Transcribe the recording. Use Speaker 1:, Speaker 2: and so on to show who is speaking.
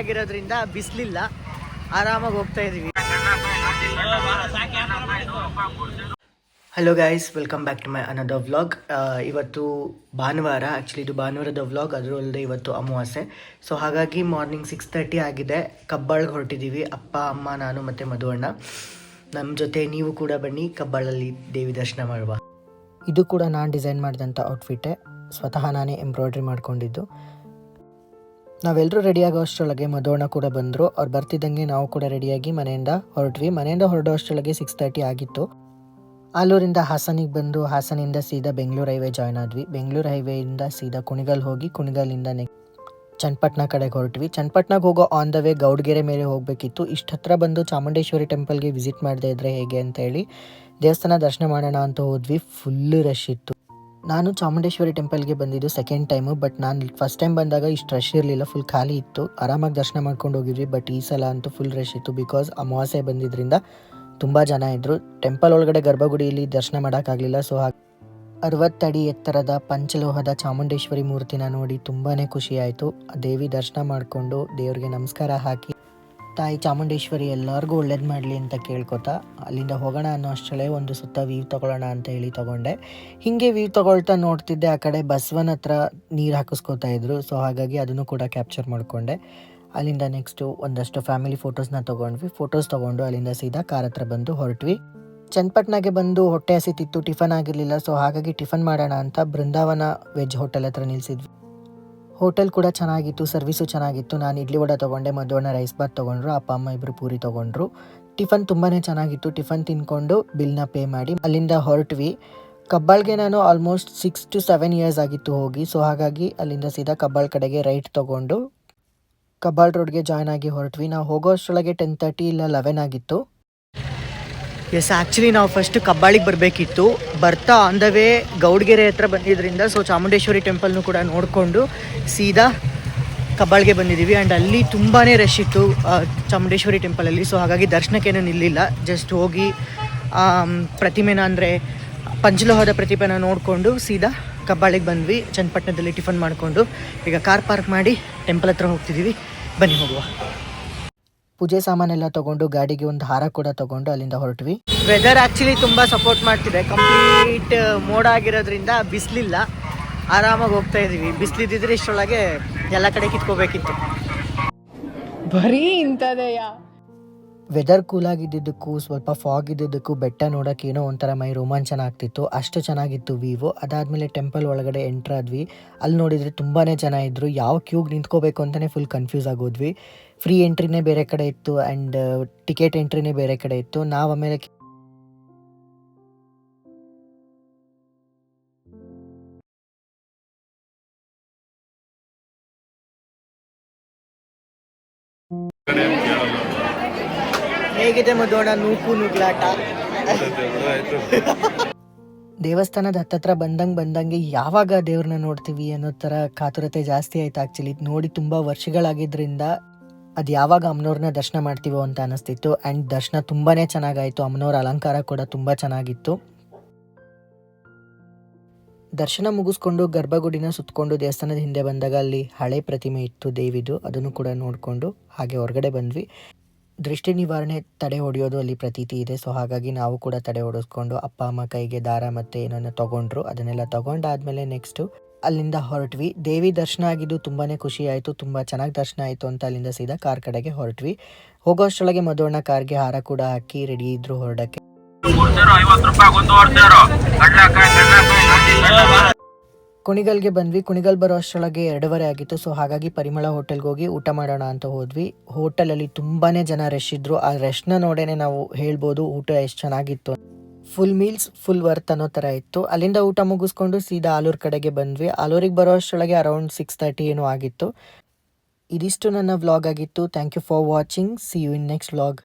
Speaker 1: ಆಗಿರೋದ್ರಿಂದ ಬಿಸಿಲಿಲ್ಲ, ಆರಾಮಾಗಿ ಹೋಗ್ತಾ ಇದೀವಿ. Hello guys, welcome back to my another vlog. ಇವತ್ತು ಭಾನುವಾರ, ಆ್ಯಕ್ಚುಲಿ ಇದು ಭಾನುವಾರದ ವ್ಲಾಗ್, ಅದರಲ್ಲದೆ ಅಲ್ಲದೆ ಇವತ್ತು ಅಮಾವಾಸ್ಯೆ. ಸೊ ಹಾಗಾಗಿ ಮಾರ್ನಿಂಗ್ 6:30 ಆಗಿದೆ. ಕಬ್ಬಾಳ್ಗೆ ಹೊರಟಿದ್ದೀವಿ, ಅಪ್ಪ ಅಮ್ಮ ನಾನು ಮತ್ತು ಮಧು ಅಣ್ಣ. ನಮ್ಮ ಜೊತೆ ನೀವು ಕೂಡ ಬನ್ನಿ, ಕಬ್ಬಾಳಲ್ಲಿ ದೇವಿ ದರ್ಶನ ಮಾಡುವ. ಇದು ಕೂಡ ನಾನು ಡಿಸೈನ್ ಮಾಡಿದಂಥ ಔಟ್ಫಿಟ್ಟೇ, ಸ್ವತಃ ನಾನೇ ಎಂಬ್ರಾಯ್ಡ್ರಿ ಮಾಡ್ಕೊಂಡಿದ್ದು. ನಾವೆಲ್ಲರೂ ರೆಡಿಯಾಗೋ ಅಷ್ಟರೊಳಗೆ ಮಧುವಣ್ಣ ಕೂಡ ಬಂದರು. ಅವ್ರು ಬರ್ತಿದ್ದಂಗೆ ನಾವು ಕೂಡ ರೆಡಿಯಾಗಿ ಮನೆಯಿಂದ ಹೊರಟ್ವಿ. ಮನೆಯಿಂದ ಹೊರಡೋ ಅಷ್ಟರೊಳಗೆ 6:30 ಆಗಿತ್ತು. ಆಲೂರಿಂದ ಹಾಸನಿಗೆ ಬಂದು ಹಾಸನಿಂದ ಸೀದಾ ಬೆಂಗಳೂರು ಹೈವೇ ಜಾಯ್ನ್ ಆದ್ವಿ. ಬೆಂಗಳೂರು ಹೈವೇಯಿಂದ ಸೀದಾ ಕುಣಿಗಲ್ ಹೋಗಿ ಕುಣಿಗಲ್ಲಿಂದ ಚನ್ನಪಟ್ಟಣ ಕಡೆಗೆ ಹೊರಟ್ವಿ. ಚನ್ನಪಟ್ಟಣಕ್ಕೆ ಹೋಗೋ ಆನ್ ದ ವೇ ಗೌಡ್ಗೆರೆ ಮೇಲೆ ಹೋಗಬೇಕಿತ್ತು. ಇಷ್ಟು ಹತ್ರ ಬಂದು ಚಾಮುಂಡೇಶ್ವರಿ ಟೆಂಪಲ್ಗೆ ವಿಸಿಟ್ ಮಾಡದೇ ಇದ್ದರೆ ಹೇಗೆ ಅಂತ ಹೇಳಿ ದೇವಸ್ಥಾನ ದರ್ಶನ ಮಾಡೋಣ ಅಂತ ಹೋದ್ವಿ. ಫುಲ್ಲು ರಶ್ ಇತ್ತು. ನಾನು ಚಾಮುಂಡೇಶ್ವರಿ ಟೆಂಪಲ್ಗೆ ಬಂದಿದ್ದು ಸೆಕೆಂಡ್ ಟೈಮು, ಬಟ್ ನಾನು ಫಸ್ಟ್ ಟೈಮ್ ಬಂದಾಗ ಇಷ್ಟು ರಶ್ ಇರಲಿಲ್ಲ, ಫುಲ್ ಖಾಲಿ ಇತ್ತು. ಆರಾಮಾಗಿ ದರ್ಶನ ಮಾಡ್ಕೊಂಡು ಹೋಗಿದ್ವಿ. ಬಟ್ ಈ ಸಲ ಅಂತೂ ಫುಲ್ ರಶ್ ಇತ್ತು, ಬಿಕಾಸ್ ಅಮಾವಾಸ್ಯೆ ಬಂದಿದ್ದರಿಂದ ತುಂಬ ಜನ ಇದ್ದರು. ಟೆಂಪಲ್ ಒಳಗಡೆ ಗರ್ಭಗುಡಿಯಲ್ಲಿ ದರ್ಶನ ಮಾಡೋಕ್ಕಾಗಲಿಲ್ಲ. ಸೊ 60 ಅಡಿ ಎತ್ತರದ ಪಂಚಲೋಹದ ಚಾಮುಂಡೇಶ್ವರಿ ಮೂರ್ತಿನ ನೋಡಿ ತುಂಬಾ ಖುಷಿ ಆಯಿತು. ದೇವಿ ದರ್ಶನ ಮಾಡಿಕೊಂಡು ದೇವ್ರಿಗೆ ನಮಸ್ಕಾರ ಹಾಕಿ, ತಾಯಿ ಚಾಮುಂಡೇಶ್ವರಿ ಎಲ್ಲರಿಗೂ ಒಳ್ಳೇದು ಮಾಡಲಿ ಅಂತ ಕೇಳ್ಕೊತಾ ಅಲ್ಲಿಂದ ಹೋಗೋಣ ಅನ್ನೋ ಅಷ್ಟರಲ್ಲೇ ಒಂದು ಸುತ್ತ ವ್ಯೂ ತೊಗೊಳ್ಳೋಣ ಅಂತ ಹೇಳಿ ತೊಗೊಂಡೆ. ಹೀಗೆ ವ್ಯೂ ತೊಗೊಳ್ತಾ ನೋಡ್ತಿದ್ದೆ, ಆ ಕಡೆ ಬಸವನ ಹತ್ರ ನೀರು ಹಾಕಿಸ್ಕೋತಾ ಇದ್ರು. ಸೊ ಹಾಗಾಗಿ ಅದನ್ನು ಕೂಡ ಕ್ಯಾಪ್ಚರ್ ಮಾಡಿಕೊಂಡೆ. ಅಲ್ಲಿಂದ ನೆಕ್ಸ್ಟು ಒಂದಷ್ಟು ಫ್ಯಾಮಿಲಿ ಫೋಟೋಸ್ನ ತೊಗೊಂಡ್ವಿ. ಫೋಟೋಸ್ ತೊಗೊಂಡು ಅಲ್ಲಿಂದ ಸೀದಾ ಕಾರ್ ಹತ್ರ ಬಂದು ಹೊರಟ್ವಿ. ಚನ್ನಪಟ್ಟಣಗೆ ಬಂದು ಹೊಟ್ಟೆ ಹಸಿತಿತ್ತು, ಟಿಫನ್ ಆಗಿರಲಿಲ್ಲ. ಸೊ ಹಾಗಾಗಿ ಟಿಫನ್ ಮಾಡೋಣ ಅಂತ ಬೃಂದಾವನ ವೆಜ್ ಹೋಟೆಲ್ ಹತ್ರ ನಿಲ್ಲಿಸಿದ್ವಿ. ಹೋಟೆಲ್ ಕೂಡ ಚೆನ್ನಾಗಿತ್ತು, ಸರ್ವಿಸು ಚೆನ್ನಾಗಿತ್ತು. ನಾನು ಇಡ್ಲಿ ವಡೆ ತೊಗೊಂಡೆ, ಮಧುವಣ್ಣ ರೈಸ್ ಬಾತ್ ತೊಗೊಂಡ್ರು, ಅಪ್ಪ ಅಮ್ಮ ಇಬ್ಬರು ಪೂರಿ ತೊಗೊಂಡ್ರು. ಟಿಫನ್ ತುಂಬಾ ಚೆನ್ನಾಗಿತ್ತು. ಟಿಫನ್ ತಿನ್ಕೊಂಡು ಬಿಲ್ನ ಪೇ ಮಾಡಿ ಅಲ್ಲಿಂದ ಹೊರಟ್ವಿ. ಕಬ್ಬಾಳ್ಗೆ ನಾನು ಆಲ್ಮೋಸ್ಟ್ 6 to 7 ಇಯರ್ಸ್ ಆಗಿತ್ತು ಹೋಗಿ. ಸೊ ಹಾಗಾಗಿ ಅಲ್ಲಿಂದ ಸೀದಾ ಕಬ್ಬಾಳ್ ಕಡೆಗೆ ರೈಟ್ ತೊಗೊಂಡು ಕಬ್ಬಾಳ್ ರೋಡ್ಗೆ ಜಾಯ್ನ್ ಆಗಿ ಹೊರಟ್ವಿ. ನಾವು ಹೋಗೋ ಅಷ್ಟರೊಳಗೆ 10:30 ಇಲ್ಲ 11 ಆಗಿತ್ತು. ಎಸ್, ಆ್ಯಕ್ಚುಲಿ ನಾವು ಫಸ್ಟ್ ಕಬ್ಬಾಳಿಗೆ ಬರಬೇಕಿತ್ತು. ಬರ್ತಾ ಆನ್ ದ ವೇ ಗೌಡ್ಗೆರೆ ಹತ್ರ ಬಂದಿದ್ದರಿಂದ ಸೊ ಚಾಮುಂಡೇಶ್ವರಿ ಟೆಂಪಲ್ನು ಕೂಡ ನೋಡಿಕೊಂಡು ಸೀದಾ ಕಬ್ಬಾಳ್ಗೆ ಬಂದಿದ್ದೀವಿ. ಆ್ಯಂಡ್ ಅಲ್ಲಿ ತುಂಬಾ ರಶ್ ಇತ್ತು ಚಾಮುಂಡೇಶ್ವರಿ ಟೆಂಪಲಲ್ಲಿ. ಸೊ ಹಾಗಾಗಿ ದರ್ಶನಕ್ಕೇನೂ ನಿಲ್ಲಿಲ್ಲ, ಜಸ್ಟ್ ಹೋಗಿ ಪ್ರತಿಮೆನ ಅಂದರೆ ಪಂಚಲೋಹದ ಪ್ರತಿಮೆನ ನೋಡಿಕೊಂಡು ಸೀದಾ ಕಬ್ಬಾಳಿಗೆ ಬಂದ್ವಿ. ಚನ್ನಪಟ್ಟಣದಲ್ಲಿ ಟಿಫನ್ ಮಾಡಿಕೊಂಡು ಈಗ ಕಾರ್ ಪಾರ್ಕ್ ಮಾಡಿ ಟೆಂಪಲ್ ಹತ್ರ ಹೋಗ್ತಿದ್ದೀವಿ. ಬನ್ನಿ ಹೋಗುವ. ಪೂಜೆ ಸಾಮಾನೆಲ್ಲ ತೊಗೊಂಡು ಗಾಡಿಗೆ ಒಂದು ಹಾರ ಕೂಡ ತೊಗೊಂಡು ಅಲ್ಲಿಂದ ಹೊರಟ್ವಿ. ವೆದರ್ ಆ್ಯಕ್ಚುಲಿ ತುಂಬ ಸಪೋರ್ಟ್ ಮಾಡ್ತಿದೆ. ಕಂಪ್ಲೀಟ್ ಮೋಡ ಆಗಿರೋದ್ರಿಂದ ಬಿಸಿಲಿಲ್ಲ, ಆರಾಮಾಗಿ ಹೋಗ್ತಾ ಇದ್ದೀವಿ. ಬಿಸಿಲಿದ್ದಿದ್ರೆ ಇಷ್ಟರೊಳಗೆ ಎಲ್ಲ ಕಡೆ ಕಿತ್ಕೋಬೇಕಿತ್ತು.
Speaker 2: ಬರೀ ಇಂಥದೆಯಾ.
Speaker 1: ವೆದರ್ ಕೂಲ್ ಆಗಿದ್ದಕ್ಕೂ ಸ್ವಲ್ಪ ಫಾಗ್ ಇದ್ದಿದ್ದಕ್ಕೂ ಬೆಟ್ಟ ನೋಡೋಕೆ ಏನೋ ಒಂಥರ ಮೈ ರೋಮಾಂಚನ ಆಗ್ತಿತ್ತು. ಅಷ್ಟು ಚೆನ್ನಾಗಿತ್ತು ವ್ಯೂವು. ಅದಾದಮೇಲೆ ಟೆಂಪಲ್ ಒಳಗಡೆ ಎಂಟ್ರ್ ಆದ್ವಿ. ಅಲ್ಲಿ ನೋಡಿದರೆ ತುಂಬಾ ಜನ ಇದ್ದರು. ಯಾವ ಕ್ಯೂಗೆ ನಿಂತ್ಕೋಬೇಕು ಅಂತಲೇ ಫುಲ್ ಕನ್ಫ್ಯೂಸ್ ಆಗೋದ್ವಿ. ಫ್ರೀ ಎಂಟ್ರಿನೇ ಬೇರೆ ಕಡೆ ಇತ್ತು ಆ್ಯಂಡ್ ಟಿಕೆಟ್ ಎಂಟ್ರಿನೇ ಬೇರೆ ಕಡೆ ಇತ್ತು. ನಾವು ಆಮೇಲೆ ಹೇಗಿದೆ ಮಧುವಣ್ಣ ನೂಕು ನುಗ್ಲಾಟ? ದೇವಸ್ಥಾನದ ಹತ್ತತ್ರ ಬಂದಂಗೆ ಯಾವಾಗ ದೇವ್ರನ್ನ ನೋಡ್ತೀವಿ ಅನ್ನೋ ಥರ ಕಾತುರತೆ ಜಾಸ್ತಿ ಆಯ್ತು. ಆ್ಯಕ್ಚುಲಿ ನೋಡಿ ತುಂಬ ವರ್ಷಗಳಾಗಿದ್ದರಿಂದ ಅದು ಯಾವಾಗ ಅಮ್ಮನವ್ರನ್ನ ದರ್ಶನ ಮಾಡ್ತೀವೋ ಅಂತ ಅನಿಸ್ತಿತ್ತು. ಆ್ಯಂಡ್ ದರ್ಶನ ತುಂಬಾ ಚೆನ್ನಾಗಾಯಿತು. ಅಮ್ಮನವ್ರ ಅಲಂಕಾರ ಕೂಡ ತುಂಬ ಚೆನ್ನಾಗಿತ್ತು. ದರ್ಶನ ಮುಗಿಸ್ಕೊಂಡು ಗರ್ಭಗುಡಿನ ಸುತ್ತಕೊಂಡು ದೇವಸ್ಥಾನದ ಹಿಂದೆ ಬಂದಾಗ ಅಲ್ಲಿ ಹಳೆ ಪ್ರತಿಮೆ ಇತ್ತು ದೇವಿದು, ಅದನ್ನು ಕೂಡ ನೋಡಿಕೊಂಡು ಹಾಗೆ ಹೊರಗಡೆ ಬಂದ್ವಿ. ದೃಷ್ಟಿ ನಿವಾರಣೆ ತಡೆ ಹೊಡೆಯೋದು ಅಲ್ಲಿ ಪ್ರತೀತಿ ಇದೆ. ಸೊ ಹಾಗಾಗಿ ನಾವು ಕೂಡ ತಡೆ ಹೊಡೆಸ್ಕೊಂಡು ಅಪ್ಪ ಅಮ್ಮ ಕೈಗೆ ದಾರ ಮತ್ತು ಏನನ್ನ ತೊಗೊಂಡ್ರು. ಅದನ್ನೆಲ್ಲ ತೊಗೊಂಡಾದ್ಮೇಲೆ ನೆಕ್ಸ್ಟು ಅಲ್ಲಿಂದ ಹೊರಟ್ವಿ. ದೇವಿ ದರ್ಶನ ಆಗಿದ್ದು ತುಂಬಾ ಖುಷಿ ಆಯಿತು. ತುಂಬ ಚೆನ್ನಾಗಿ ದರ್ಶನ ಆಯಿತು ಅಂತ ಅಲ್ಲಿಂದ ಸೀದಾ ಕಾರ್ ಕಡೆಗೆ ಹೊರಟ್ವಿ. ಹೋಗೋ ಅಷ್ಟರೊಳಗೆ ಮಧುವಣ್ಣ ಕಾರ್ಗೆ ಹಾರ ಕೂಡ ಹಾಕಿ ರೆಡಿ ಇದ್ರು ಹೊರಡಕ್ಕೆ. ಕುಣಿಗಲ್ಗೆ ಬಂದ್ವಿ. ಕುಣಿಗಲ್ ಬರೋ ಅಷ್ಟರೊಳಗೆ 2:15 ಆಗಿತ್ತು. ಸೊ ಹಾಗಾಗಿ ಪರಿಮಳ ಹೋಟೆಲ್ಗೆ ಹೋಗಿ ಊಟ ಮಾಡೋಣ ಅಂತ ಹೋದ್ವಿ. ಹೋಟೆಲಲ್ಲಿ ತುಂಬಾ ಜನ ರಶ್ ಇದ್ರು. ಆ ರಶ್ನ ನೋಡೇನೆ ನಾವು ಹೇಳ್ಬೋದು ಊಟ ಎಷ್ಟು ಚೆನ್ನಾಗಿತ್ತು. ಫುಲ್ ಮೀಲ್ಸ್ ಫುಲ್ ವರ್ತ್ ಅನ್ನೋ ಥರ ಇತ್ತು. ಅಲ್ಲಿಂದ ಊಟ ಮುಗಿಸ್ಕೊಂಡು ಸೀದಾ ಆಲೂರು ಕಡೆಗೆ ಬಂದ್ವಿ. ಆಲೂರಿಗೆ ಬರೋ ಅಷ್ಟರೊಳಗೆ ಅರೌಂಡ್ 6:30 ಏನೋ ಆಗಿತ್ತು. ಇದಿಷ್ಟು ನನ್ನ ವ್ಲಾಗ್ ಆಗಿತ್ತು. Thank you for watching. See you in next vlog.